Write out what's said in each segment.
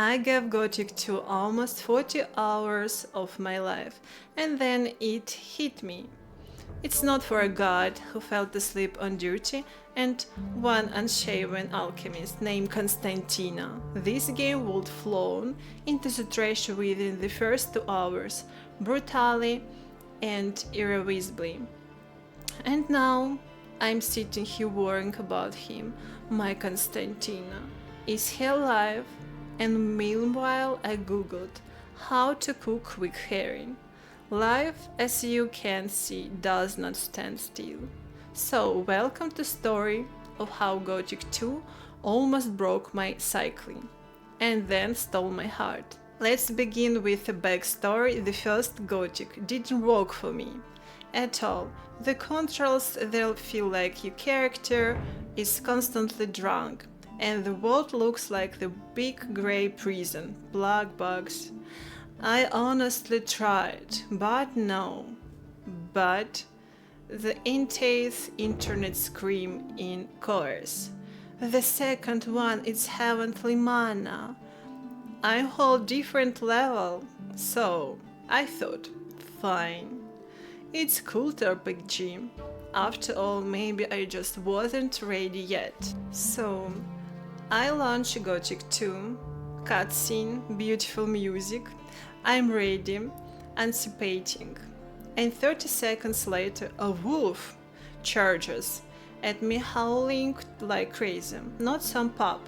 I gave Gothic 2 almost 40 hours of my life, and then it hit me. It's not for a god who fell asleep on duty and one unshaven alchemist named Constantina. This game would flown into the trash within the first 2 hours, brutally and irrevisibly. And now I'm sitting here worrying about him, my Constantina. Is he alive? And meanwhile I googled how to cook quick herring. Life, as you can see, does not stand still. So, welcome to the story of how Gothic 2 almost broke my cycling and then stole my heart. Let's begin with the backstory. The first Gothic didn't work for me at all. The controls there feel like your character is constantly drunk, and the world looks like the big grey prison, black bugs. I honestly tried, but no. But the intense internet scream in chorus. The second one is heavenly mana. I hold different level, so I thought, fine. It's cool to RPG. After all, maybe I just wasn't ready yet. So I launched Gothic 2, cutscene, beautiful music. I'm ready, anticipating. And 30 seconds later, a wolf charges at me howling like crazy. Not some pup,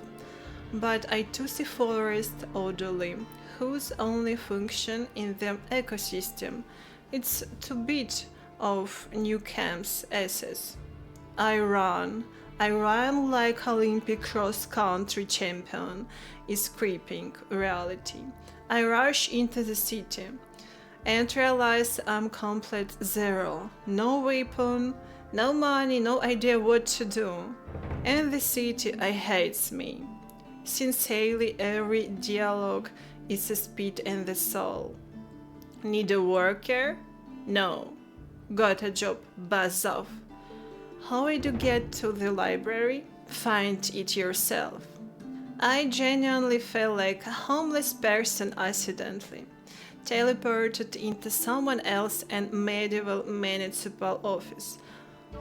but a toothy forest orderly, whose only function in the ecosystem is to beat off new camp's asses. I run like Olympic cross-country champion is creeping reality. I rush into the city and realize I'm complete zero. No weapon, no money, no idea what to do. And the city hates me. Sincerely, every dialogue is a spit in the soul. Need a worker? No. Got a job, buzz off. How do you get to the library? Find it yourself. I genuinely felt like a homeless person accidentally teleported into someone else's medieval municipal office,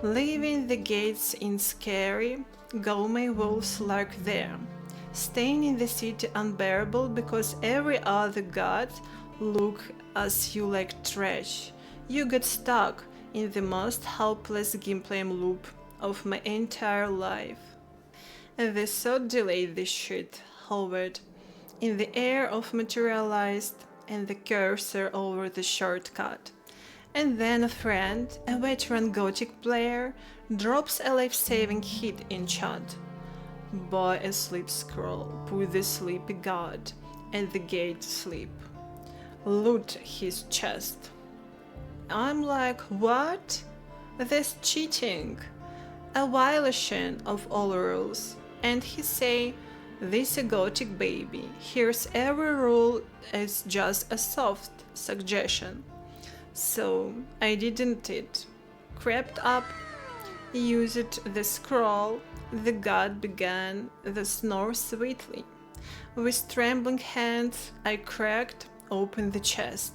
leaving the gates in scary, gloomy wolves lurk there, staying in the city unbearable because every other god look at you like trash. You get stuck in the most hopeless gameplay loop of my entire life. And the thought delayed this shit hovered in the air of materialized and the cursor over the shortcut. And then a friend, a veteran Gothic player, drops a life-saving hit in chat. Boy asleep scroll, put the sleepy god at the gate to sleep. Loot his chest. I'm like, what? That's cheating. A violation of all rules. And he say, this a Gothic baby. Here's every rule as just a soft suggestion. So I didn't it. Crept up, used the scroll, the god began the snore sweetly. With trembling hands I cracked open the chest.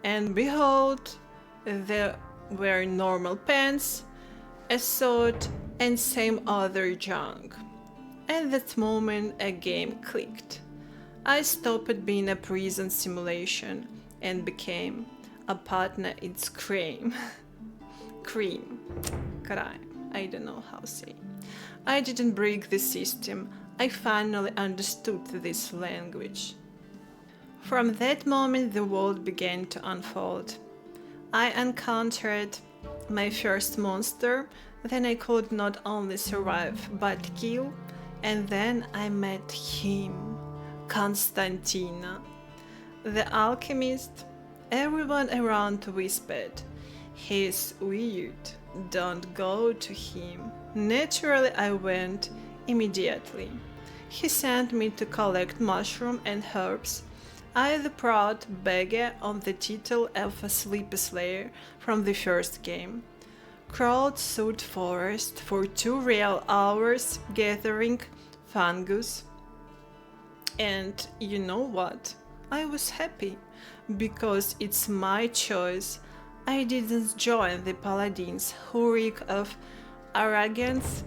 And behold, there were normal pants, a sword, and same other junk. At that moment, a game clicked. I stopped being a prison simulation and became a partner in Scream. Cream. Crime. I don't know how to say. I didn't break the system. I finally understood this language. From that moment, the world began to unfold. I encountered my first monster, then I could not only survive but kill, and then I met him, Constantina. The alchemist. Everyone around whispered, he's weird, don't go to him. Naturally I went immediately. He sent me to collect mushroom and herbs. I, the proud beggar on the title of a sleepy slayer from the first game, crawled through the forest for 2 real hours gathering fungus, And you know what? I was happy because it's my choice. I didn't join the paladins who reek of arrogance.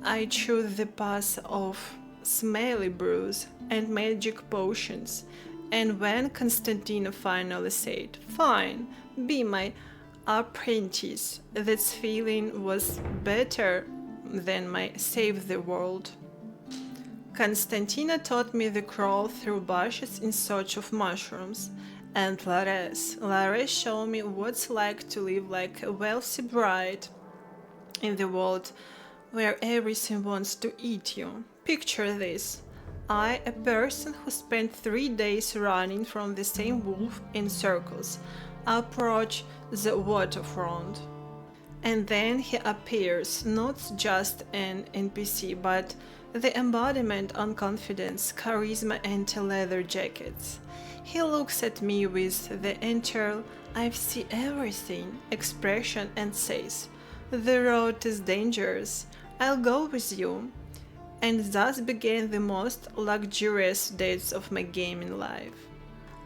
I chose the path of smelly brews and magic potions. And when Constantine finally said, "Fine, be my apprentice," that feeling was better than my save the world. Constantina taught me the crawl through bushes in search of mushrooms, and Lares showed me what's like to live like a wealthy bride in the world where everything wants to eat you. Picture this. I, a person who spent 3 days running from the same wolf in circles, approach the waterfront. And then he appears, not just an NPC, but the embodiment on confidence, charisma, and leather jackets. He looks at me with the entire "I've seen everything" expression and says, "The road is dangerous. I'll go with you." And thus began the most luxurious days of my gaming life.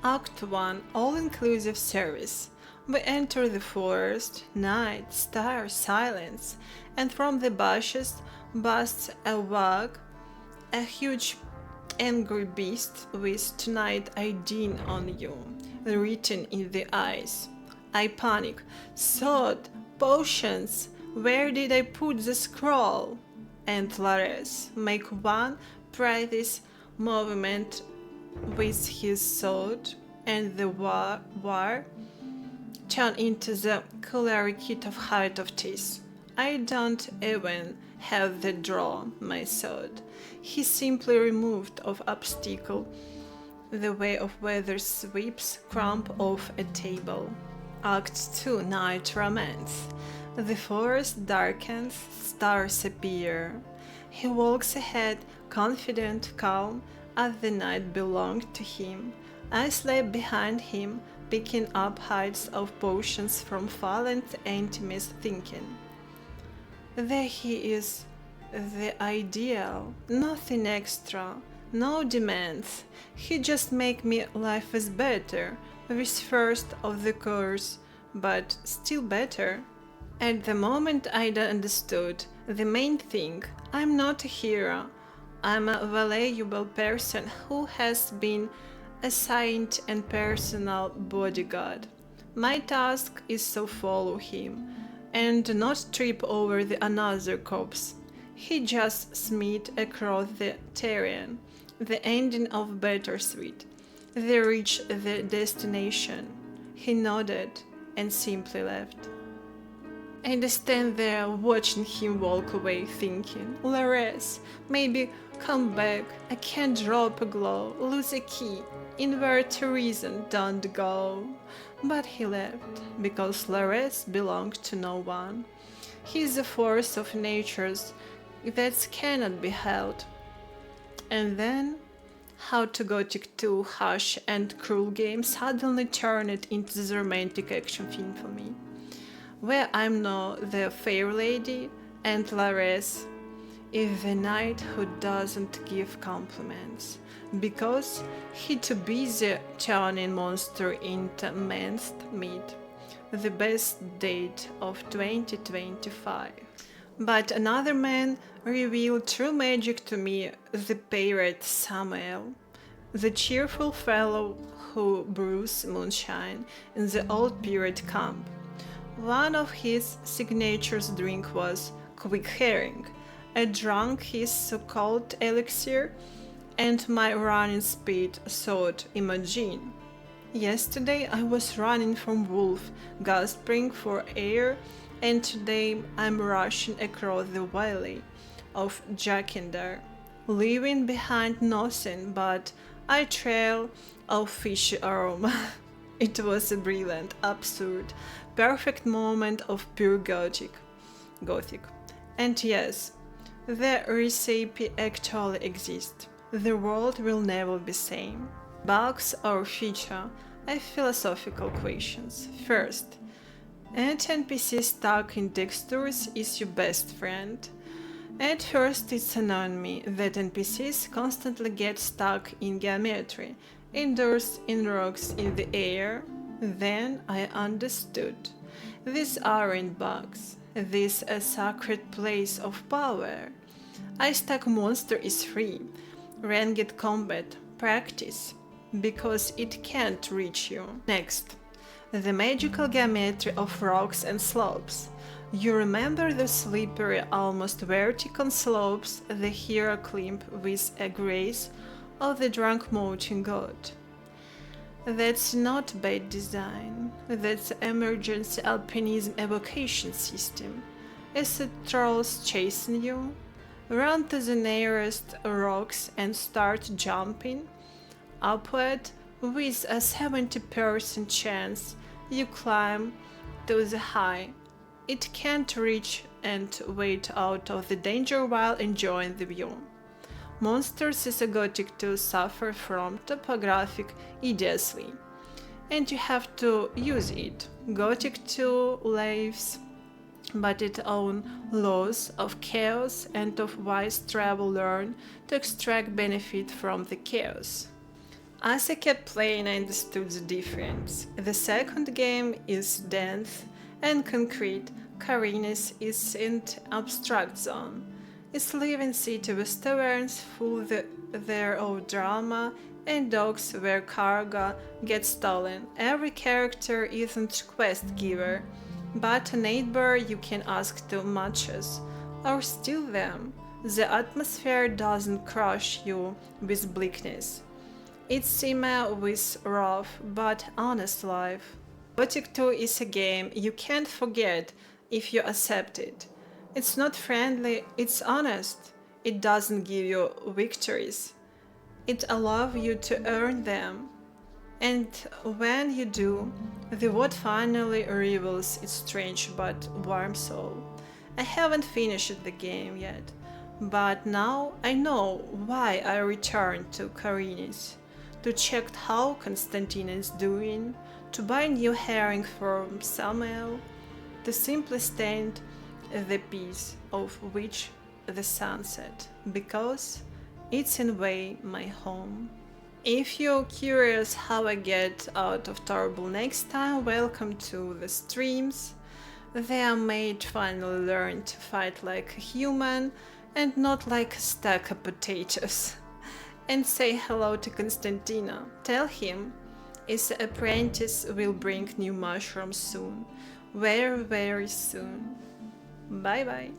Act 1, all-inclusive service. We enter the forest, night, stars, silence, and from the bushes busts a wag, a huge angry beast with "Tonight I dine on you" written in the eyes. I panic. Sword, potions, where did I put the scroll? And Lares make one precise movement with his sword, and the war turn into the cooler kit of height of teeth. I don't even have the draw my sword. He simply removed of obstacle the way of weather sweeps crumb off a table. Act 2, Night Romance. The forest darkens, stars appear. He walks ahead, confident, calm, as the night belonged to him. I slip behind him, picking up heights of potions from fallen enemies, thinking, there he is, the ideal, nothing extra, no demands. He just make me life is better, with first of the course, but still better. At the moment I understood the main thing. I'm not a hero. I'm a valuable person who has been assigned a personal bodyguard. My task is to follow him and not trip over the another corpse. He just smeared across the terrain, the ending of bittersweet. They reached the destination. He nodded and simply left. And stand there watching him walk away, thinking, Lares, maybe come back. I can't drop a glow, lose a key, invert a reason, don't go. But he left, because Lares belonged to no one. He is a force of nature's that cannot be held. And then, how to Gothic 2 harsh and cruel game suddenly turned into the romantic action film for me, where I'm now the fair lady and Lares is the knight who doesn't give compliments, because he too busy turning monster into minced meat. The best date of 2025. But another man revealed true magic to me, the pirate Samuel, the cheerful fellow who brews moonshine in the old pirate camp. One of his signature drinks was quick herring. I drank his so-called elixir, and my running speed soared. Imagine. Yesterday I was running from wolf, gasping for air, and today I'm rushing across the valley of Jakindar, leaving behind nothing but a trail of fishy aroma. It was a brilliant, absurd, perfect moment of pure Gothic. And yes, the recipe actually exists. The world will never be same. Bugs or feature are philosophical questions. First, an NPC stuck in textures is your best friend. At first it's annoyed me that NPCs constantly get stuck in geometry, indoors, in rocks, in the air. Then I understood. These aren't bugs. This is a sacred place of power. I stack monster is free. Ranged combat, practice, because it can't reach you. Next, the magical geometry of rocks and slopes. You remember the slippery, almost vertical slopes the hero climbed with a grace of the drunk mountain god. That's not bad design, that's emergency alpinism evocation system. As the trolls chasing you, run to the nearest rocks and start jumping upward with a 70% chance you climb to the high. It can't reach and wait out of the danger while enjoying the view. Monsters is a Gothic 2 suffer from topographic idiocy, and you have to use it. Gothic 2 lives but its own laws of chaos and of wise travel learn to extract benefit from the chaos. As I kept playing, I understood the difference. The second game is dense and concrete. Khorinis is an abstract zone. It's a living city with taverns full there of drama and dogs where cargo gets stolen. Every character isn't quest giver, but a neighbor you can ask to matches or steal them. The atmosphere doesn't crush you with bleakness. It's similar with rough but honest life. Gothic 2 is a game you can't forget if you accept it. It's not friendly, it's honest. It doesn't give you victories. It allows you to earn them. And when you do, the world finally reveals its strange but warm soul. I haven't finished the game yet, but now I know why I returned to Khorinis. To check how Constantine is doing, to buy new herring from Samuel, to simply stand at the peace of which the sunset, because it's in way my home. If you're curious how I get out of trouble next time, welcome to the streams. They are made to finally learn to fight like a human and not like a stack of potatoes. And say hello to Constantino. Tell him his apprentice will bring new mushrooms soon. Very, very soon. Bye bye.